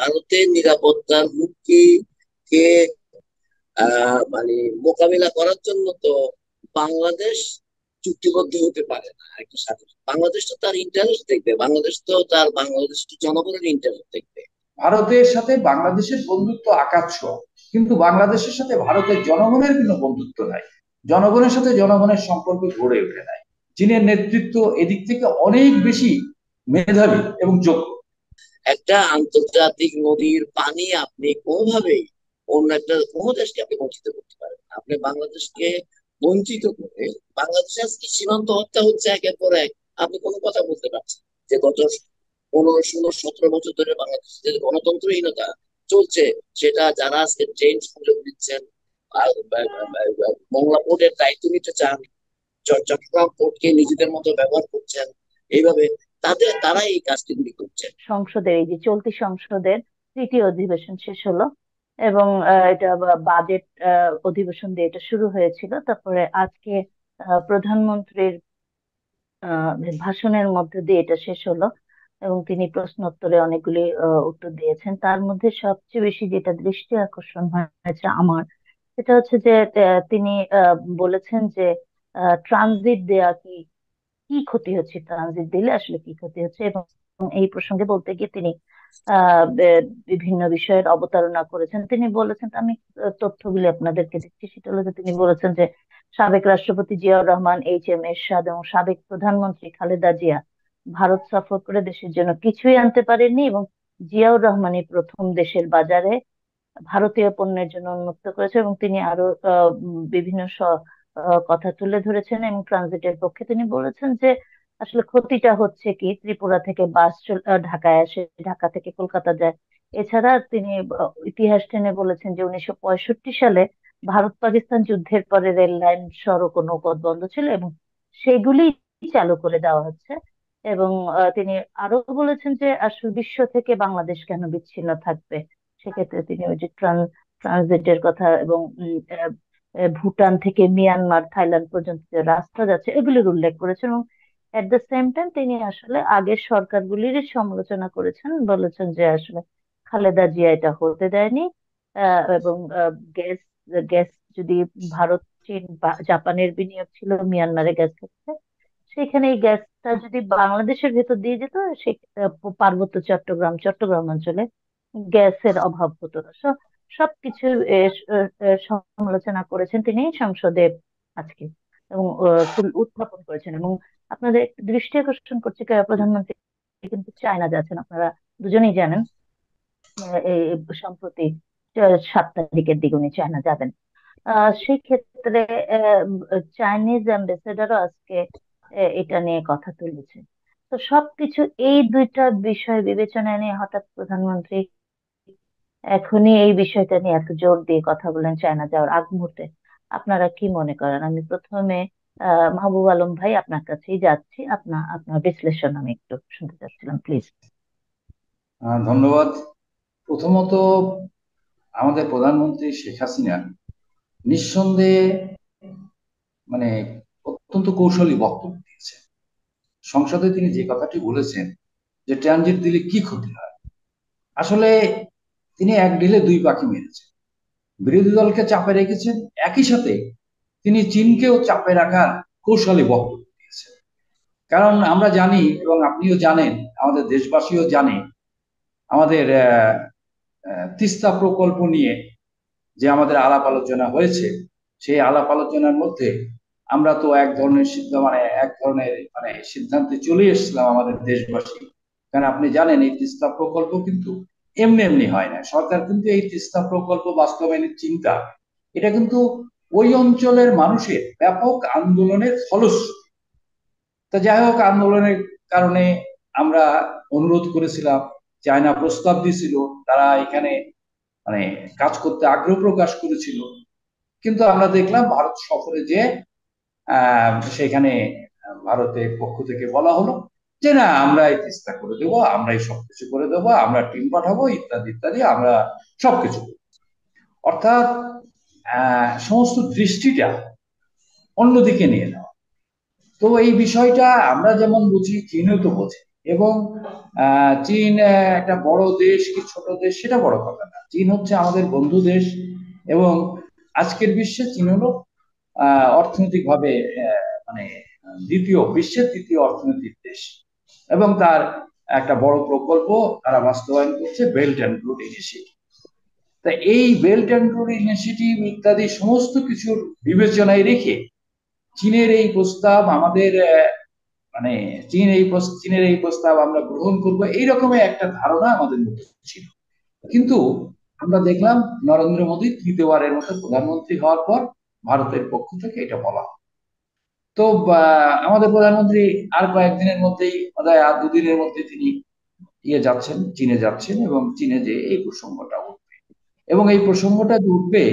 ভারতের নিরাপত্তার হুমকি কে মানে মোকাবিলা করার জন্য তো বাংলাদেশ চুক্তিবদ্ধ হতে পারে না একটা সাথে। বাংলাদেশ তো তার ইন্টারেস্ট দেখবে, বাংলাদেশ তো তার বাংলাদেশ জনগণের ইন্টারেস্ট দেখবে। ভারতের সাথে বাংলাদেশের বন্ধুত্ব আকাশ, কিন্তু বাংলাদেশের সাথে ভারতের জনগণের কোনো বন্ধুত্ব নাই। জনগণের সাথে জনগণের সম্পর্ক গড়ে ওঠে নাই। চীনের নেতৃত্ব এদিক থেকে অনেক বেশি মেধাবী এবং যোগ্য। একটা আন্তর্জাতিক নদীর পানি আপনি কোনোভাবেই অন্য একটা কোনো দেশকে আপনি বঞ্চিত করতে পারেন না। আপনি বাংলাদেশকে বঞ্চিত করে বাংলাদেশের আজকে সীমান্ত হত্যা হচ্ছে একের পর এক। আপনি কোনো কথা বলতে পারছেন যে গত 15, 16, 17 বছর ধরে বাংলাদেশে যে গণতন্ত্রহীনতা চলছে, সেটা যারা আজকে ট্রেন সুযোগ দিচ্ছেন, মংলা পোর্টের দায়িত্ব নিতে চান, চট্টগ্রাম পোর্টকে নিজেদের মতো ব্যবহার করছেন, এইভাবে তারা এই কাজটি করছে। সংসদের এই যে চলতি সংসদের তৃতীয় অধিবেশন শেষ হলো, এবং এটা বাজেট অধিবেশন দিয়ে এটা শুরু হয়েছিল। তারপরে আজকে প্রধানমন্ত্রীর আহ, ভাষণের মধ্যে দিয়ে এটা শেষ হলো, এবং তিনি প্রশ্ন উত্তরে অনেকগুলি উত্তর দিয়েছেন। তার মধ্যে সবচেয়ে বেশি যেটা দৃষ্টি আকর্ষণ হয়েছে আমার, সেটা হচ্ছে যে তিনি বলেছেন যে ট্রানজিট দেয়া কি কি ক্ষতি হচ্ছে, ট্রানজিট দিলে আসলে কি ক্ষতি হচ্ছে। এবং এই প্রসঙ্গে বলতে গিয়ে তিনি বিভিন্ন বিষয়ের অবতারণা করেছেন। তিনি বলেছেন, আমি তথ্যগুলি আপনাদেরকে দিচ্ছি। সেটা হলো যে তিনি বলেছেন যে সাবেক রাষ্ট্রপতি জিয়াউর রহমান, এইচ এম এরশাদ এবং সাবেক প্রধানমন্ত্রী খালেদা জিয়া ভারত সফর করে দেশের জন্য কিছুই আনতে পারেননি, এবং জিয়াউর রহমানই প্রথম দেশের বাজারে ভারতীয় পণ্যের জন্য উন্মুক্ত করেছে। এবং তিনি আরো বিভিন্ন কথা তুলে ধরেছেন, এবং ট্রানজিটের পক্ষে তিনি বলেছেন যে আসলে ক্ষতিটা হচ্ছে কি, ত্রিপুরা থেকে বাস ঢাকায় আসে, ঢাকা থেকে কলকাতা যায়। এছাড়া তিনি ইতিহাস টেনে বলেছেন যে 1965 সালে ভারত পাকিস্তান যুদ্ধের পরে রেল লাইন, সড়ক ও নৌপথ বন্ধ ছিল, এবং সেগুলি চালু করে দেওয়া হচ্ছে। এবং তিনি আরো বলেছেন যে আসলে বিশ্ব থেকে বাংলাদেশ কেন বিচ্ছিন্ন থাকবে। সেক্ষেত্রে তিনি ওই যে ট্রানজিটের কথা, এবং ভুটান থেকে মিয়ানমার, থাইল্যান্ড পর্যন্ত যে রাস্তা যাচ্ছে, এগুলির উল্লেখ করেছেন। এবং এট দ্য সেম টাইম তিনি আসলে আগের সরকারগুলির সমালোচনা করেছেন, বলেছেন যে আসলে খালেদা জিয়া এটা হতে দেয়নি। এবং গ্যাস গ্যাস যদি ভারত, চীন, জাপানের বিনিয়োগ ছিল মিয়ানমারে গ্যাস ক্ষেত্রে, সেখানে এই গ্যাসটা যদি বাংলাদেশের ভেতর দিয়ে যেত, সে পার্বত্য চট্টগ্রাম অঞ্চলে গ্যাসের অভাব হতো না। সবকিছু সমালোচনা করেছেন তিনি সংসদে আজকে, এবং উত্থাপন করেছেন। এবং আপনাদের একটু দৃষ্টি আকর্ষণ করছে, প্রধানমন্ত্রী কিন্তু চায়না যাচ্ছেন, আপনারা দুজনেই জানেন। এই সম্প্রতি 7 তারিখের দিকে উনি চায়না যাবেন। সেই ক্ষেত্রে চাইনিজ অ্যাম্বাসেডারও আজকে এটা নিয়ে কথা তুলেছে। তো সবকিছু এই দুইটা বিষয় বিবেচনায় নিয়ে হঠাৎ প্রধানমন্ত্রী এখনই এই বিষয়টা নিয়ে এত জোর দিয়ে কথা বলেন চায়না যাওয়ার আগ মুহূর্তে। আপনারা কি মনে করেন? আমি প্রথমে মাহবুব আলম ভাই আপনার কাছেই যাচ্ছি, আপনার আপনার বিশ্লেষণ আমি একটু শুনতে চাচ্ছিলাম, প্লিজ। ধন্যবাদ। প্রথমত, আমাদের প্রধানমন্ত্রী শেখ হাসিনা নিঃসন্দেহে মানে অত্যন্ত কৌশলী বক্তব্য দিয়েছে। সংসদে তিনি যে কথাটি বলেছেন যে ট্রানজিট দিলে কি ক্ষতি হয়, আসলে তিনি এক ঢিলে দুই পাখি মেরেছেন। বিরোধী দলকে চাপে রেখেছেন, একই সাথে তিনি চীনকেও চাপে রাখার কৌশলী বক্তব্য দিয়েছেন। কারণ আমরা জানি, এবং আপনিও জানেন, আমাদের দেশবাসীও জানে, আমাদের তিস্তা প্রকল্প নিয়ে যে আমাদের আলাপ আলোচনা হয়েছে, সেই আলাপ আলোচনার মধ্যে আমরা তো এক ধরনের সিদ্ধান্তে চলে এসেছিলাম আমাদের দেশবাসী। কারণ আপনি জানেন, এই তিস্তা প্রকল্প কিন্তু এমনি এমনি হয় না। সরকার কিন্তু এই তিস্তা প্রকল্প বাস্তবায়নের চিন্তা, এটা কিন্তু ওই অঞ্চলের মানুষের ব্যাপক আন্দোলনের ফলশ্রুতি। তা যাই হোক, আন্দোলনের কারণে আমরা অনুরোধ করেছিলাম, চায়না প্রস্তাব দিয়েছিল, তারা এখানে মানে কাজ করতে আগ্রহ প্রকাশ করেছিল। কিন্তু আমরা দেখলাম ভারত সফরে যে সেখানে ভারতের পক্ষ থেকে বলা হলো যে না, আমরা এই চেষ্টা করে দেবো, আমরা এই সবকিছু করে দেবো, আমরা টিম পাঠাবো, ইত্যাদি ইত্যাদি, আমরা সবকিছু। অর্থাৎ সমস্ত দৃষ্টিটা অন্যদিকে নিয়ে নেওয়া। তো এই বিষয়টা আমরা যেমন বুঝি, চীনও তো বোঝে। এবং চীন একটা বড় দেশ কি ছোট দেশ সেটা বড় কথা না, চীন হচ্ছে আমাদের বন্ধু দেশ। এবং আজকের বিশ্বে চীন হলো অর্থনৈতিকভাবে মানে বিশ্বের তৃতীয় অর্থনৈতিক দেশ। এবং তার একটা বড় প্রকল্প তারা বাস্তবায়ন করছে, বেল্ট অ্যান্ড রোড ইনিশিয়েটিভ। তা এই বেল্ট অ্যান্ড রোড ইনিশিয়েটিভ ইত্যাদি সমস্ত কিছুর বিবেচনায় রেখে চীনের এই প্রস্তাব আমাদের মানে চীনের এই প্রস্তাব আমরা গ্রহণ করব, এইরকমের একটা ধারণা আমাদের মধ্যে ছিল। কিন্তু আমরা দেখলাম নরেন্দ্র মোদী তৃতীয়বারের মতো প্রধানমন্ত্রী হওয়ার পর ভারতের পক্ষ থেকে এটা বলা হয়। তো আমাদের প্রধানমন্ত্রী আর কয়েকদিনের মধ্যেই, আর দুদিনের মধ্যে তিনি চীনে যাচ্ছেন, এবং চীনে যে এই প্রসঙ্গটা উঠবে, এবং এই প্রসঙ্গটা যে উঠবে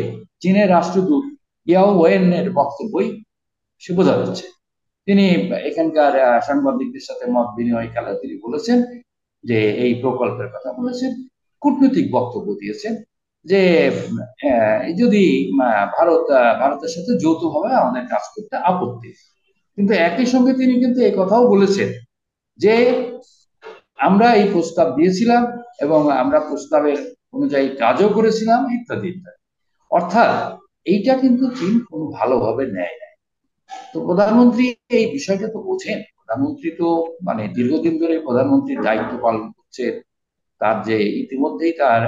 চীনের রাষ্ট্রদূত ইয়াও ওয়েন এর বক্তব্যই সে বোঝা যাচ্ছে। তিনি এখানকার সাংবাদিকদের সাথে মত বিনিময়কালে তিনি বলেছেন যে এই প্রকল্পের কথা বলেছেন, কূটনৈতিক বক্তব্য দিয়েছেন যে যদি ভারতের সাথে যৌথভাবে আমাদের কাজ করতে আপত্তি। কিন্তু একই সঙ্গে তিনি কিন্তু এই কথাও বলেছেন যে আমরা এই প্রস্তাব দিয়েছিলাম এবং আমরা প্রস্তাবের অনুযায়ী কাজও করেছিলাম, ইত্যাদি ইত্যাদি। অর্থাৎ এইটা কিন্তু চীন কোনো ভালোভাবে নেয় না। তো প্রধানমন্ত্রী এই বিষয়টা তো বোঝেন, প্রধানমন্ত্রী তো দীর্ঘদিন ধরে প্রধানমন্ত্রীর দায়িত্ব পালন করছে। তার যে ইতিমধ্যেই তার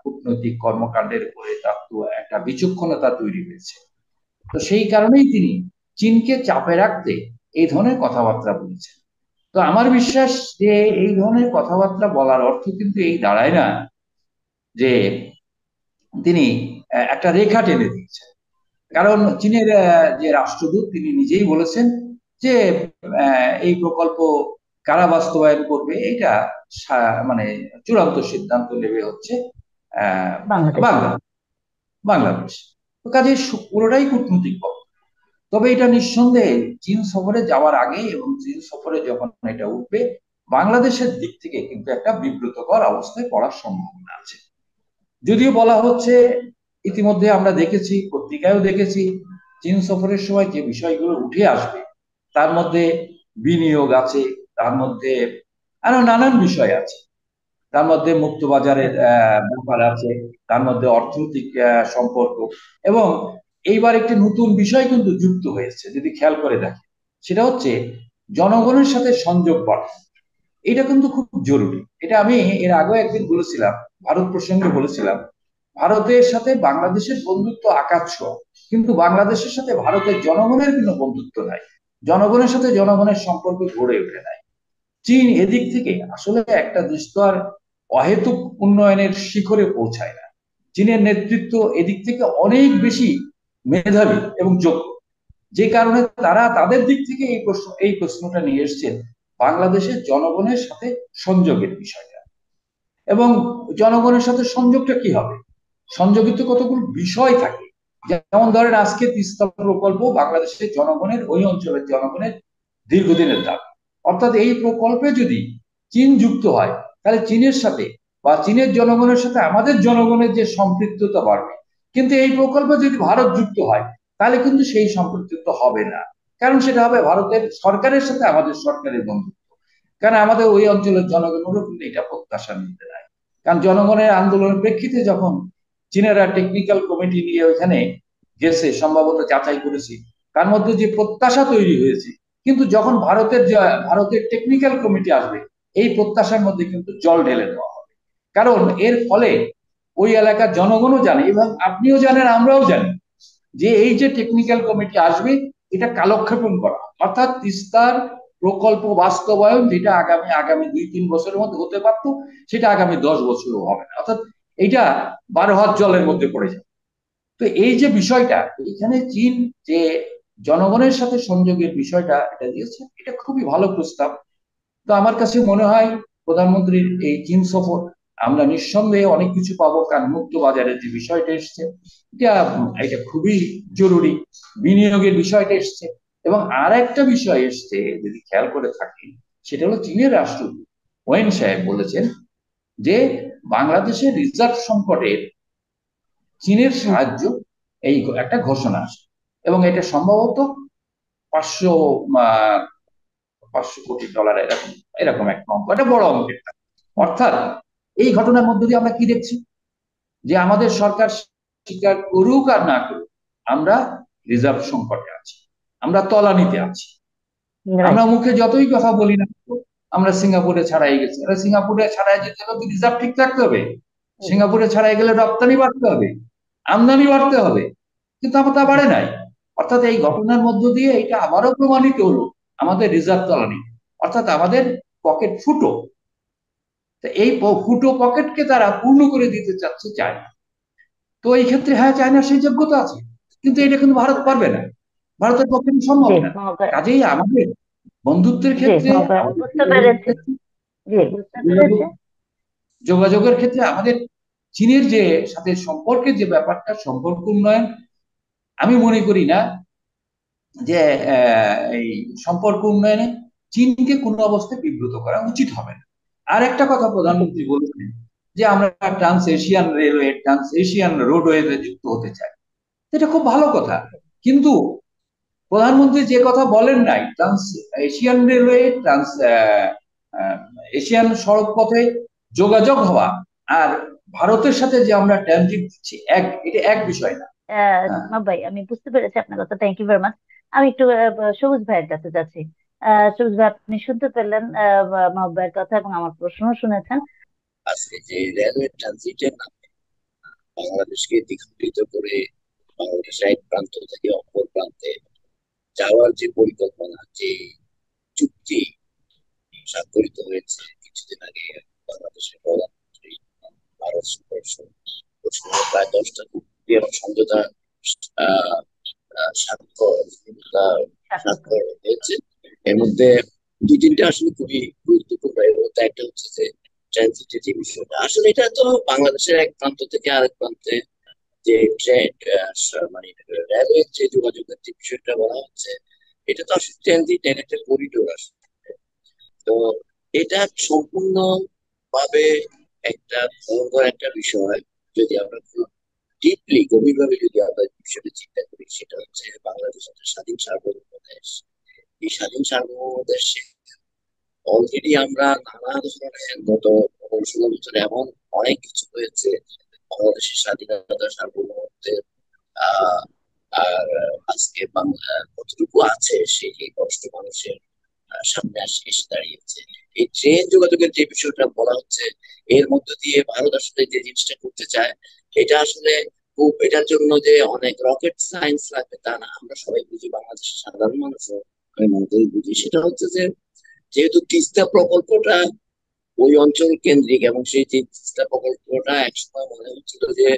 কূটনৈতিক কর্মকাণ্ডের উপরে তার তো একটা বিচক্ষণতা তৈরি হয়েছে। তো সেই কারণেই তিনি চীনকে চাপে রাখতে এই ধরনের কথাবার্তা বলেছেন। তো আমার বিশ্বাস যে এই ধরনের কথাবার্তা বলার অর্থ কিন্তু এই দাঁড়ায় না যে তিনি একটা রেখা টেনে দিয়েছেন। কারণ চীনের যে রাষ্ট্রদূত তিনি নিজেই বলেছেন যে এই প্রকল্প কারা বাস্তবায়ন করবে এটা মানে চূড়ান্ত সিদ্ধান্ত নেবে হচ্ছে বাংলাদেশ। বাংলাদেশ। তো কাজে পুরোটাই কূটনৈতিক পক্ষ। তবে এটা নিঃসন্দেহে চীন সফরে যাওয়ার আগে এবং চীন সফরে যখন এটা উঠবে, বাংলাদেশের দিক থেকে কিন্তু একটা বিব্রতকর অবস্থায় পড়ার সম্ভাবনা আছে। যদিও বলা হচ্ছে, ইতিমধ্যে আমরা দেখেছি, পত্রিকায়ও দেখেছি, চীন সফরের সময় যে বিষয়গুলো উঠে আসবে তার মধ্যে বিনিয়োগ আছে, তার মধ্যে আরো নানান বিষয় আছে, তার মধ্যে মুক্ত বাজারের ব্যাপার আছে, তার মধ্যে অর্থনৈতিক সম্পর্ক, এবং এইবার একটি নতুন বিষয় কিন্তু যুক্ত হয়েছে যদি খেয়াল করে দেখেন, সেটা হচ্ছে জনগণের সাথে সংযোগ বাড়ানো। এটা কিন্তু খুব জরুরি। এটা আমি এর আগে একদিন বলেছিলাম, ভারত প্রসঙ্গে বলেছিলাম, ভারতের সাথে বাংলাদেশের বন্ধুত্ব আকাশ, কিন্তু বাংলাদেশের সাথে ভারতের জনগণের কোনো বন্ধুত্ব নাই, জনগণের সাথে জনগণের সম্পর্ক গড়ে ওঠে নাই। চীন এদিক থেকে আসলে একটা দেশ তো আর অহেতুক উন্নয়নের শিখরে পৌঁছায় না। চীনের নেতৃত্ব এদিক থেকে অনেক বেশি মেধাবী এবং যোগ্য, যে কারণে তারা তাদের দিক থেকে এই প্রশ্নটা নিয়ে এসছেন বাংলাদেশের জনগণের সাথে সংযোগের বিষয়টা। এবং জনগণের সাথে সংযোগটা কি হবে, সংযোগিত কতগুলো বিষয় থাকে। যেমন ধরেন আজকে তিস্তা প্রকল্প বাংলাদেশের জনগণের, ওই অঞ্চলের জনগণের দীর্ঘদিনের দাবি। অর্থাৎ এই প্রকল্পে যদি চীন যুক্ত হয় তাহলে চীনের সাথে বা চীনের জনগণের সাথে আমাদের জনগণের যে সম্পৃক্ততা বাড়বে। কিন্তু এই প্রকল্পে যদি ভারত যুক্ত হয় তাহলে কিন্তু সেই সম্পৃক্ততা হবে না, কারণ সেটা হবে ভারতের সরকারের সাথে আমাদের সরকারের বন্ধুত্ব। কারণ আমাদের ওই অঞ্চলের জনগণেরও কিন্তু এটা প্রত্যাশা নিতে দেয়। কারণ জনগণের আন্দোলনের প্রেক্ষিতে যখন চীনেরা টেকনিক্যাল কমিটি নিয়ে ওইখানে গেছে, সম্ভবত যাচাই করেছি, তার মধ্যে যে প্রত্যাশা তৈরি হয়েছে, কিন্তু যখন ভারতের টেকনিক্যাল কমিটি আসবে এই প্রত্যাশার মধ্যে কিন্তু জল ঢেলে দেওয়া হবে। কারণ এর ফলে ওই এলাকার জনগণও জানে এবং আপনিও জানেন, আমরাও জানি যে এই যে টেকনিক্যাল কমিটি আসবে এটা কালক্ষেপণ করা, অর্থাৎ তিস্তার প্রকল্প বাস্তবায়ন যেটা আগামী আগামী 2-3 বছরের মধ্যে হতে পারতো সেটা আগামী 10 বছরও হবে না, অর্থাৎ এটা 12 হাত জলের মধ্যে পড়ে যাবে। তো এই যে বিষয়টা, এখানে চীন যে জনগণের সাথে সংযোগের বিষয়টা এটা দিয়েছে, এটা খুবই ভালো প্রস্তাব। তো আমার কাছে মনে হয় প্রধানমন্ত্রীর এই চীন সফর আমরা নিঃসন্দেহে অনেক কিছু পাবো, কারণ মুক্ত বাজারের যে বিষয়টা এসছে এটা এটা খুবই জরুরি, বিনিয়োগের বিষয়টা এসছে, এবং আর একটা বিষয় এসছে যদি খেয়াল করে থাকি, সেটা হলো চীনের রাষ্ট্রদূত ওয়েন সাহেব বলেছেন যে বাংলাদেশের রিজার্ভ সংকটের চীনের সাহায্য, এই একটা ঘোষণা আসে, এবং এটা সম্ভবত 500 $500 কোটি, এরকম এরকম একটা অঙ্ক, এটা বড় অঙ্কের টাকা। অর্থাৎ এই ঘটনার মধ্য দিয়ে আমরা কি দেখছি, যে আমাদের সরকার স্বীকার করুক আর না করুক, আমরা রিজার্ভ সংকটে আছি, আমরা তলানিতে আছি। আমরা রাইট। মুখে যতই কথা বলি না কেন, আমরা সিঙ্গাপুরে ছাড়াই গেছি, সিঙ্গাপুরে ছাড়াই যেতে হলে রিজার্ভ ঠিক রাখতে হবে, সিঙ্গাপুরে ছাড়াই গেলে রপ্তানি বাড়তে হবে, আমদানি বাড়তে হবে, কিন্তু আমার তা বাড়ে নাই। অর্থাৎ এই ঘটনার মধ্য দিয়ে এটা আবারও প্রমাণিত হলো আমাদের রিজার্ভ তলানি, অর্থাৎ আমাদের পকেট ফুটো। তো এই ফুটো পকেটকে তারা পূর্ণ করে দিতে চাচ্ছে চায়না। তো এই ক্ষেত্রে হ্যাঁ, চায়নার সেই যোগ্যতা আছে, কিন্তু এটা কিন্তু ভারত পারবে না, ভারতের পক্ষে সম্ভব জি না। মহোদয়। কাজেই আমাদের বন্ধুত্বের জি ক্ষেত্রে, মহোদয়, আমি আমাদের বুঝতে যোগাযোগের পেরেছি। ক্ষেত্রে, জি বুঝতে যোগাযোগ পেরেছি। যোগাযোগের ক্ষেত্রে আমাদের চীনের যে সাথে সম্পর্কের যে ব্যাপারটা, সম্পর্ক উন্নয়ন, আমি মনে করি না যে এই সম্পর্ক উন্নয়নে চীনকে কোনো অবস্থায় বিব্রত করা উচিত হবে না। আর একটা কথা জি প্রধানমন্ত্রী বলেছেন যে আমরা trans Asian railway, trans Asian রোডওয়েতে যুক্ত হতে চাই, এটা খুব ভালো কথা। কিন্তু প্রধানমন্ত্রী যে কথা বলেন নাই, trans Asian railway, trans Asian সড়ক পথে যোগাযোগ হওয়া আর ভারতের সাথে যে আমরা ট্রানজিট দিচ্ছি, এটা এক বিষয় না। হ্যাঁ, ভাই, আমি বুঝতে পেরেছি আপনার কথা, থ্যাংক ইউ ভেরি মাচ। আমি একটু সবুজ ভাইয়ের কাছে যাচ্ছি। সবুজ ভাই, আপনি শুনতে পেলেন মাহবুব ভাইয়ের কথা এবং আমার প্রশ্ন শুনেছেন। আজকে যে রেলওয়ে ট্রানজিটের নামে বাংলাদেশকে দ্বিখণ্ডিত করে বাংলাদেশের এক প্রান্ত থেকে অপর প্রান্তে যাওয়ার যে পরিকল্পনা, যে চুক্তি স্বাক্ষরিত হয়েছে কিছুদিন আগে বাংলাদেশের প্রধানমন্ত্রী, ভারত প্রায় 10টা চুক্তি এবং সমঝোতা আহ, স্বাক্ষর স্বাক্ষর। স্বাক্ষর হয়েছে। এর মধ্যে দুই তিনটা আসলে খুবই গুরুত্বপূর্ণ। এর মধ্যে একটা হচ্ছে যে ট্রানজিটের যে বিষয়টা, আসলে এটা তো বাংলাদেশের এক প্রান্ত থেকে আরেক প্রান্তে যে ট্রেন, মানে রেলওয়ে যে যোগাযোগের যে বিষয়টা বলা হচ্ছে, এটা তো আসলে ট্রানজিট, একটা করিডোর আসলে। তো এটা সম্পূর্ণ ভাবে একটা ভয়ঙ্কর একটা বিষয়। যদি আমরা খুব ডিপলি, গভীরভাবে যদি আমরা বিষয়টা চিন্তা করি, সেটা হচ্ছে বাংলাদেশ একটা স্বাধীন সার্বভৌম দেশ। এই স্বাধীন সার্বভৌম দেশে অলরেডি আমরা নানা ধরনের গত 15-16 বছরে এমন অনেক কিছু হয়েছে বাংলাদেশের স্বাধীনতা সার্বভৌমত্বের। আহ আর আজকে বাংলা কতটুকু আছে সেই কষ্ট মানুষের সামনে এসে দাঁড়িয়েছে। এই ট্রেন যোগাযোগের যে বিষয়টা বলা হচ্ছে, এর মধ্য দিয়ে ভারত আসলে যে জিনিসটা করতে চায়, এটা আসলে খুব, এটার জন্য যে অনেক রকেট সায়েন্স লাগবে তা না। আমরা সবাই বুঝি, বাংলাদেশের সাধারণ মানুষও আমি মনে করি বুঝি। সেটা হচ্ছে যে যেহেতু তিস্তা প্রকল্পটা ওই অঞ্চল কেন্দ্রিক, এবং সেই যে তিস্তা প্রকল্পটা একসময় মনে হচ্ছিল যে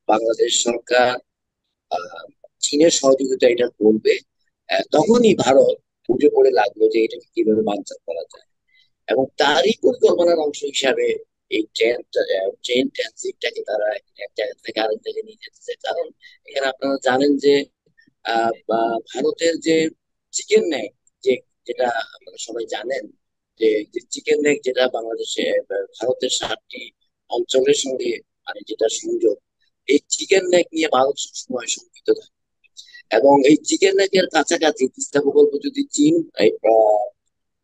বাংলাদেশ সরকার আহ, চীনের সহযোগিতা এটা করবে, তখনই ভারত উঠে পড়ে লাগলো যে এটাকে কিভাবে বানচাল করা যায়। এবং তারই পরিকল্পনার অংশ হিসাবে এই ট্রেন ট্রানজিটটাকে তারা এক জায়গা থেকে আরেক জায়গায় নিয়ে যেতে চায়। কারণ এখানে আপনারা জানেন যে ভারতের যে চিকেন নেক, যে যেটা আপনারা সবাই জানেন, যে চিকেন নেক যেটা বাংলাদেশে ভারতের 7টি অঞ্চলের সঙ্গে মানে যেটা সংযোগ, এই চিকেন নেক নিয়ে ভারত সবসময় শঙ্কিত থাকে। এবং এই চিকেন নেকের কাছাকাছি তিস্তা প্রকল্প যদি চীন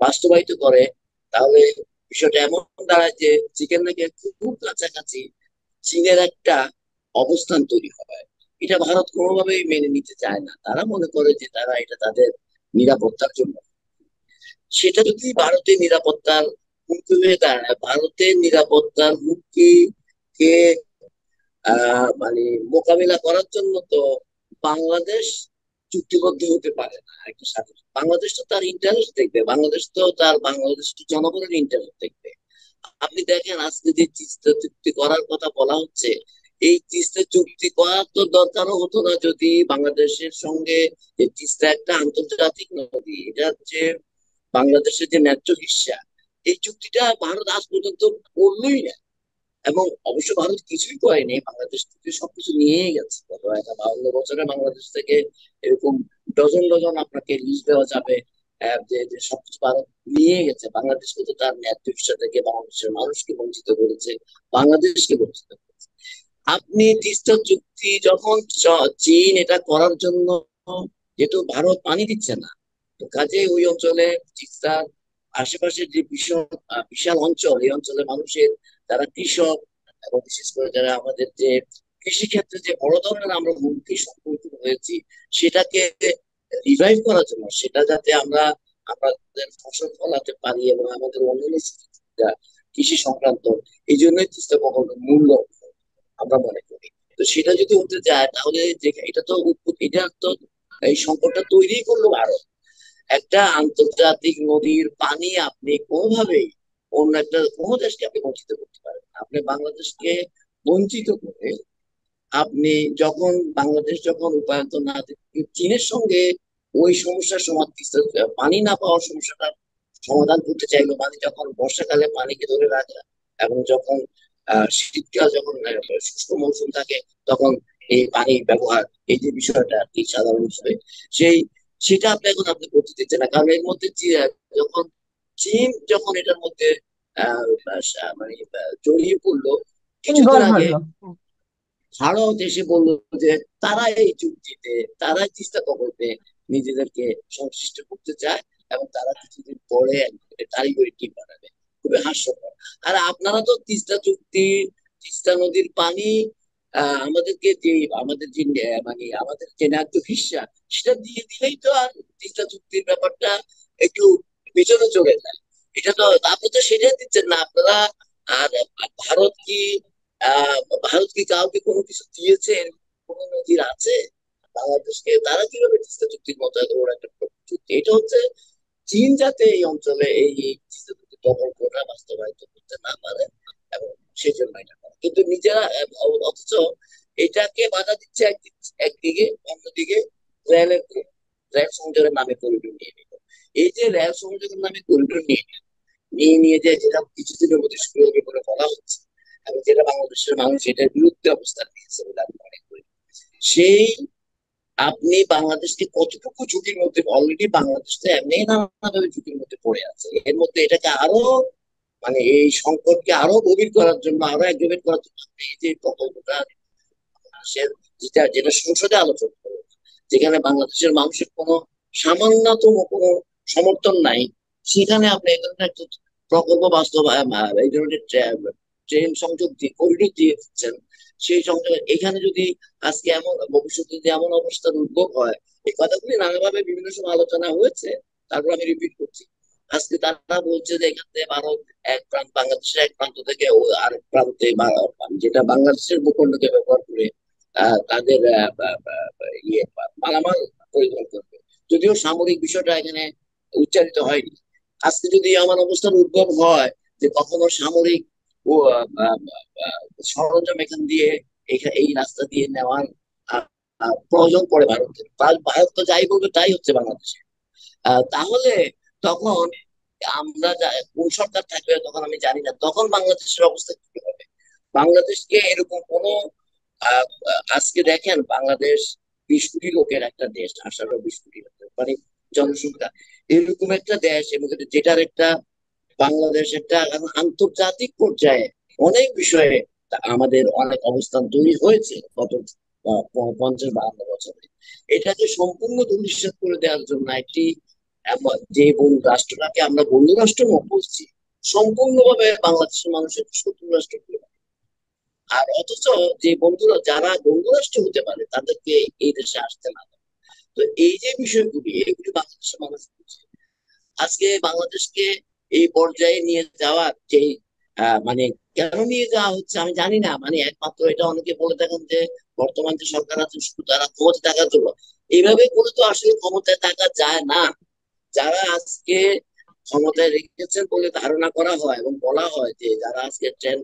বাস্তবায়িত করে, তাহলে বিষয়টা এমন দাঁড়ায় যে চিকেন নেকের খুব কাছাকাছি চীনের একটা অবস্থান তৈরি হয়। এটা ভারত কোনোভাবেই মেনে নিতে চায় না। তারা মনে করে যে তারা এটা তাদের নিরাপত্তার জন্য। সেটা যদি ভারতের নিরাপত্তার হুমকি হয়ে দাঁড়ায়, ভারতের নিরাপত্তার হুমকি কে মানে মোকাবিলা করার জন্য তো বাংলাদেশ চুক্তিবদ্ধ হতে পারে না একটা সাথে। বাংলাদেশ তো তার ইন্টারেস্ট দেখবে, বাংলাদেশ তো তার বাংলাদেশ জনগণের ইন্টারেস্ট দেখবে। আপনি দেখেন, আজকে যে তিস্তা চুক্তি করার কথা বলা হচ্ছে, এই তিস্তা চুক্তি করার তো দরকারও হতো না যদি বাংলাদেশের সঙ্গে, যে তিস্তা একটা আন্তর্জাতিক নদী, এটা হচ্ছে বাংলাদেশের যে ন্যায্য হিস্সা, এই চুক্তিটা ভারত আজ পর্যন্ত করলোই না। এবং অবশ্য ভারত কিছুই করেনি, বাংলাদেশ থেকে সবকিছু নিয়ে গেছে। গত 51 বছরে বাংলাদেশ থেকে এরকম ডজন ডজন আপনাকে লিস্ট দেওয়া যাবে, যে সবকিছু ভারত নিয়ে গেছে। বাংলাদেশকে তো তার ন্যায্য হিসা থেকে বাংলাদেশের মানুষকে বঞ্চিত করেছে, বাংলাদেশকে বঞ্চিত করেছে। আপনি তিস্তা চুক্তি যখন চীন এটা করার জন্য, যেহেতু ভারত পানি দিচ্ছে না, তো কাজে ওই অঞ্চলে তিস্তার আশেপাশের যে বিশাল বিশাল অঞ্চল, এই অঞ্চলের মানুষের যারা কৃষক এবং বিশেষ করে যারা আমাদের যে কৃষি ক্ষেত্রে যে বড় ধরনের আমরা হুমকি সম্মুখীন হয়েছি, সেটাকে রিভাইভ করার জন্য, সেটা যাতে আমরা আমাদের ফসল ফলাতে পারি এবং আমাদের অন্যান্য সুযোগ-সুবিধা কৃষি সংক্রান্ত, এই জন্যই তিস্তা প্রকল্পের মূল লক্ষ্য আমরা মনে করি। তো সেটা যদি হতে যায় তাহলে যে এটা তো এটা তো এই সংকটটা তৈরি করলো ভারত। একটা আন্তর্জাতিক নদীর পানি আপনি কোনোভাবেই অন্য একটা কোনো দেশকে আপনি বঞ্চিত করতে পারেন না। আপনি বাংলাদেশকে বঞ্চিত করে আপনি যখন বাংলাদেশ যখন রূপায়িত না চীনের সঙ্গে ওই সমস্যার সমাধান, পানি না পাওয়ার সমস্যাটার সমাধান করতে চাইলো, মানে যখন বর্ষাকালে পানিকে ধরে রাখা এবং যখন শীতকাল যখন শুষ্ক মৌসুম থাকে তখন এই পানি ব্যবহার, এই যে বিষয়টা আর কি সাধারণ হিসেবে সেই সেটা আপনি এখন আপনি করতে দিচ্ছেন না, কারণ এর মধ্যে যখন চীন যখন এটার মধ্যে মানে জড়িয়ে পড়লো কিছুদিন ইনভলভ আগে, হলো। ভারত এসে বললো যে তারা এই চুক্তিতে, তারা তিস্তা প্রকল্পে নিজেদেরকে সংশ্লিষ্ট করতে চায় এবং তারা কিছুদিন পরে কারিগরি টিম বানাবে। খুবই হাস্যকর। আর আপনারা তো তিস্তা চুক্তি, তিস্তা নদীর পানি আমাদেরকে যে আমাদের যে মানে আমাদের যে ন্যায্য হিস্সা সেটা দিয়ে দিলেই তো আর তিস্তা চুক্তির ব্যাপারটা একটু পিছনে চলে যায়। এটা তো আপনি তো সেটাই দিচ্ছেন না আপনারা। আর ভারত কি আহ ভারত কি কাউকে কোনো কিছু দিয়েছে? কোনো নজির আছে বাংলাদেশকে? তারা কিভাবে তিস্তা চুক্তির মতো এত বড় একটা চুক্তি, এটা হচ্ছে চীন যাতে এই অঞ্চলে এই তিস্তা চুক্তি প্রকল্পটা বাস্তবায়িত করতে না পারে এবং সেই জন্য এটা করে। কিন্তু নিজেরা অথচ এটাকে বাধা দিচ্ছে একদিকে, অন্যদিকে রেলের রেল সংযোগের নামে করিডোর নিয়ে নিল। এই যে রেল সংযোগের নামে করিডোর নিয়ে যে যেটা কিছুদিনের মধ্যে শুরু হবে বলে বলা হচ্ছে এবং যেটা বাংলাদেশের মানুষ এটার বিরুদ্ধে অবস্থান নিয়েছে বলে আমি মনে করি, সেই আপনি বাংলাদেশকে কতটুকু ঝুঁকির মধ্যে, অলরেডি বাংলাদেশ তো এমনি নানাভাবে ঝুঁকির মধ্যে পড়ে আছে, এর মধ্যে এটাকে আরো মানে এই সংকটকে আরো গভীর করার জন্য, আরো একগভীর করার জন্য আপনি এই যে প্রকল্পটা বাংলাদেশের যেটা যেটা সংসদে আলোচনা করবো, যেখানে বাংলাদেশের মানুষের কোনো সামান্যতম কোনো সমর্থন নাই, সেখানে আপনি এই ধরনের একটা প্রকল্প বাস্তবায়ন, এই ধরনের ট্রেন সংযোগ দিয়ে করিডোর দিয়ে দিচ্ছেন। সেই সংযোগ এখানে যদি আজকে এমন ভবিষ্যতে যদি এমন অবস্থার উদ্ভব হয়, এই কথাগুলি নানাভাবে বিভিন্ন সময় আলোচনা হয়েছে, তারপর আমি রিপিট করছি। আজকে তারা বলছে যে এখান থেকে ভারত এক প্রান্ত, বাংলাদেশের এক প্রান্ত থেকে আরেক প্রান্তে যেটা বাংলাদেশের ভূখণ্ডকে ব্যবহার করে তাদের ইয়ে মালামাল পরিবহন করবে, যদিও সামরিক বিষয়টা এখানে উচ্চারিত হয়নি। আজকে যদি এমন অবস্থার উদ্ভব হয় যে কখনো সামরিক ও সরঞ্জাম এখান দিয়ে এই রাস্তা দিয়ে নেওয়ার প্রয়োজন পড়ে ভারতের, ভারত তো যাই বলবে তাই হচ্ছে বাংলাদেশে, তাহলে তখন আমরা কোন সরকার থাকবে তখন আমি জানি না, তখন বাংলাদেশের অবস্থা কি হবে। বাংলাদেশকে এরকম কোনো আজকে দেখেন বাংলাদেশ 20 কোটি লোকের একটা দেশ, 18-20 কোটি লোকের মানে জনসংখ্যা, এরকম একটা দেশ এবং যেটার একটা বাংলাদেশ একটা আন্তর্জাতিক পর্যায়ে অনেক বিষয়ে আমাদের অনেক অবস্থান তৈরি হয়েছে গত 50-52 বছরে। এটাকে সম্পূর্ণ ধূলিসাৎ করে দেওয়ার জন্য একটি যে রাষ্ট্রটাকে আমরা বন্ধু রাষ্ট্র বলছি, সম্পূর্ণভাবে বাংলাদেশের মানুষের শত্রু রাষ্ট্র করে। আর অথচ যে বন্ধুরা, যারা বন্ধু রাষ্ট্র হতে পারে তাদেরকে এই দেশে আসতে না দেয়। তো এই যে বিষয়গুলি, এগুলি বাংলাদেশের মানুষ বুঝে। আজকে বাংলাদেশকে এই পর্যায়ে নিয়ে যাওয়ার যে মানে কেন নিয়ে যাওয়া হচ্ছে আমি জানি না, মানে একমাত্র এটা অনেকে বলে থাকেন যে বর্তমান যে সরকার আছে শুধু তারা ক্ষমতা থাকার জন্য, এইভাবে করে তো আসলে ক্ষমতায় থাকা যায় না। যারা আজকে ক্ষমতায় রেখেছেন বলে ধারণা করা হয় এবং বলা হয় যে যারা আজকে ট্রেন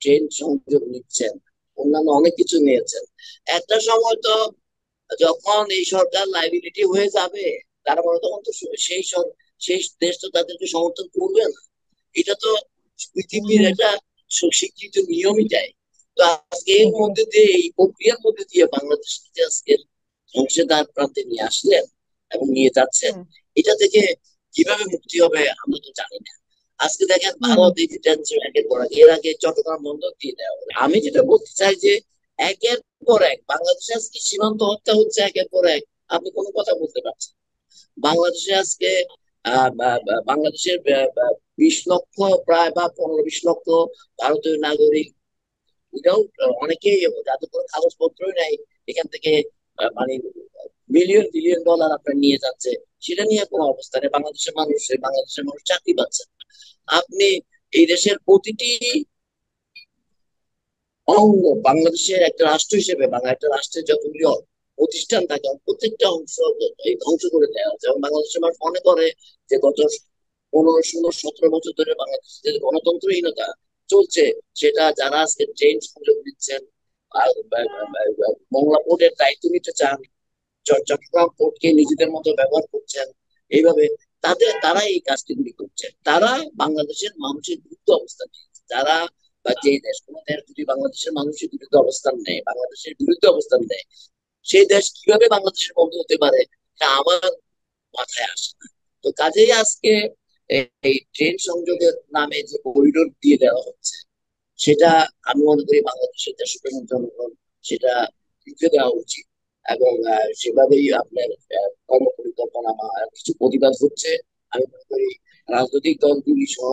ট্রেন সংযোগ নিচ্ছেন, অন্যান্য অনেক কিছু নিয়েছেন, একটা সময় তো যখন এই সরকার লাইবিলিটি হয়ে যাবে, তারা বলে তখন তো সেই দেশ তো তাদেরকে সমর্থন করবে না। এটা তো পৃথিবীর একটা স্বীকৃত নিয়মই যায়। তো আজকে এর মধ্যে দিয়ে, এই প্রক্রিয়ার মধ্যে দিয়ে বাংলাদেশকে আজকে ধ্বংসের দ্বার প্রান্তে নিয়ে আসলেন এবং নিয়ে যাচ্ছেন, এটা থেকে কিভাবে মুক্তি হবে আমরা তো জানি না। আজকে দেখেন ভারত এই যে টেনশন একের পর এক, এর আগে চট্টগ্রাম বন্দর দিয়ে দেওয়া হলো। আমি যেটা বলতে চাই যে একের পর এক বাংলাদেশে আজকে সীমান্ত হত্যা হচ্ছে একের পর এক, আপনি কোনো কথা বলতে পারছেন না। বাংলাদেশে আজকে বাংলাদেশের 20 লক্ষ প্রায় বা 15-20 লক্ষ ভারতীয় নাগরিক উইদাউট অনেকেই যাদের কোনো কাগজপত্রই নাই এখান থেকে মানে মিলিয়ন বিলিয়ন ডলার আপনার নিয়ে যাচ্ছে, সেটা নিয়ে কোনো অবস্থানে বাংলাদেশের মানুষ চাকরি পাচ্ছে না। আপনি এই দেশের প্রতিটি অঙ্গ, বাংলাদেশের একটা রাষ্ট্র হিসেবে একটা রাষ্ট্রের যতগুলি প্রতিষ্ঠান থাকে প্রত্যেকটা অংশ এই ধ্বংস করে দেওয়া হচ্ছে। এবং বাংলাদেশের মানুষ মনে করে যে গত 15, 16, 17 বছর ধরে বাংলাদেশের যে গণতন্ত্রহীনতা চলছে, সেটা যারা আজকে ট্রেন সংযোগ দিচ্ছেন, মংলা পোর্টের দায়িত্ব নিতে চান, চট্টগ্রাম পোর্টকে নিজেদের মতো ব্যবহার করছেন, এইভাবে তারা এই কাজগুলি করছে। তারা বাংলাদেশের মানুষের বিরুদ্ধে অবস্থান নিয়েছে। যারা বা যে দেশ, কোনো দেশ যদি বাংলাদেশের মানুষের বিরুদ্ধে অবস্থান নেয়, বাংলাদেশের বিরুদ্ধে অবস্থান নেয়, সেই দেশ কিভাবে বাংলাদেশের বন্ধু হতে পারে এটা আমার মাথায় আসে না। তো কাজেই আজকে এই ট্রেন সংযোগের নামে যে করিডোর দিয়ে দেওয়া হচ্ছে, সেটা আমি মনে করি বাংলাদেশের দেশপ্রেমিক জনগণ সেটা লিখে দেওয়া উচিত। এবং সেভাবেই আপনার কর্মপরিকল্পনা বা কিছু প্রতিবাদ হচ্ছে। আমি মনে করি রাজনৈতিক দলগুলি সহ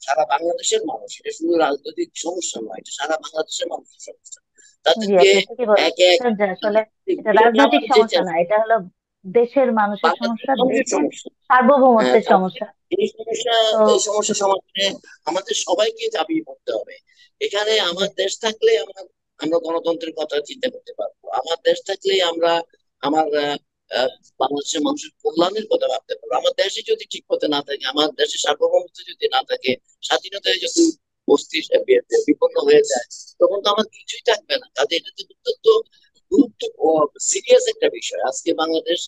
সারা বাংলাদেশের মানুষ, এটা শুধু রাজনৈতিক সমস্যা নয়, এটা সারা বাংলাদেশের মানুষের সমস্যা। জি, তাদেরকে আপনি ঠিকই এক এক বলেছেন যে আসলে এটা রাজনৈতিক নামাতে সমস্যা না, চেয়েছে, এটা হলো দেশের মানুষের বাংলাদেশের সমস্যা, মানুষের দেশের সমস্যা। সার্বভৌমত্বের তাদের সমস্যা। এই সমস্যা তো সমাধানে আমাদের সবাইকে ঝাঁপিয়ে পড়তে হবে। এখানে জি আমার দেশ থাকলে আমরা গণতন্ত্রের কথা চিন্তা করতে পারবো। আমার দেশ থাকলেই আমরা আমার আহ, বাংলাদেশের মানুষের কল্যাণের কথা ভাবতে পারবো। আমার দেশে যদি ঠিক মতো না থাকে, আমার দেশের সার্বভৌমত্ব যদি না থাকে, স্বাধীনতায় যদি বস্তি বিপন্ন হয়ে যায়, তখন তো আমার কিছুই থাকবে না। কাজে এটা তো অত্যন্ত গুরুত্ব সিরিয়াস একটা বিষয়। আজকে বাংলাদেশ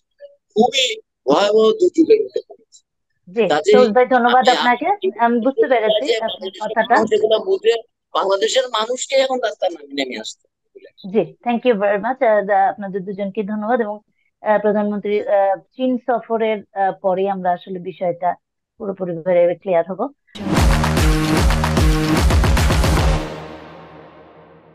খুবই ভয়াবহ দুর্যোগের মধ্যে পড়েছে। জি, কাজেই সবুজ ভাই, ধন্যবাদ আপনি আপনাকে। আপনি কি আমি বুঝতে বলতে চাই পেরেছি যে আপনার বাংলাদেশের কথাটা। মানুষ এগুলো বুঝে বাংলাদেশের মানুষকে এখন রাস্তায় নেমে আসতে হবে। জি, থ্যাংক ইউ ভেরি মাচ। আপনাদের দুজনকে ধন্যবাদ। এবং প্রধানমন্ত্রী চীন সফরের পরে আমরা আসলে বিষয়টা পুরোপুরি ক্লিয়ার হব।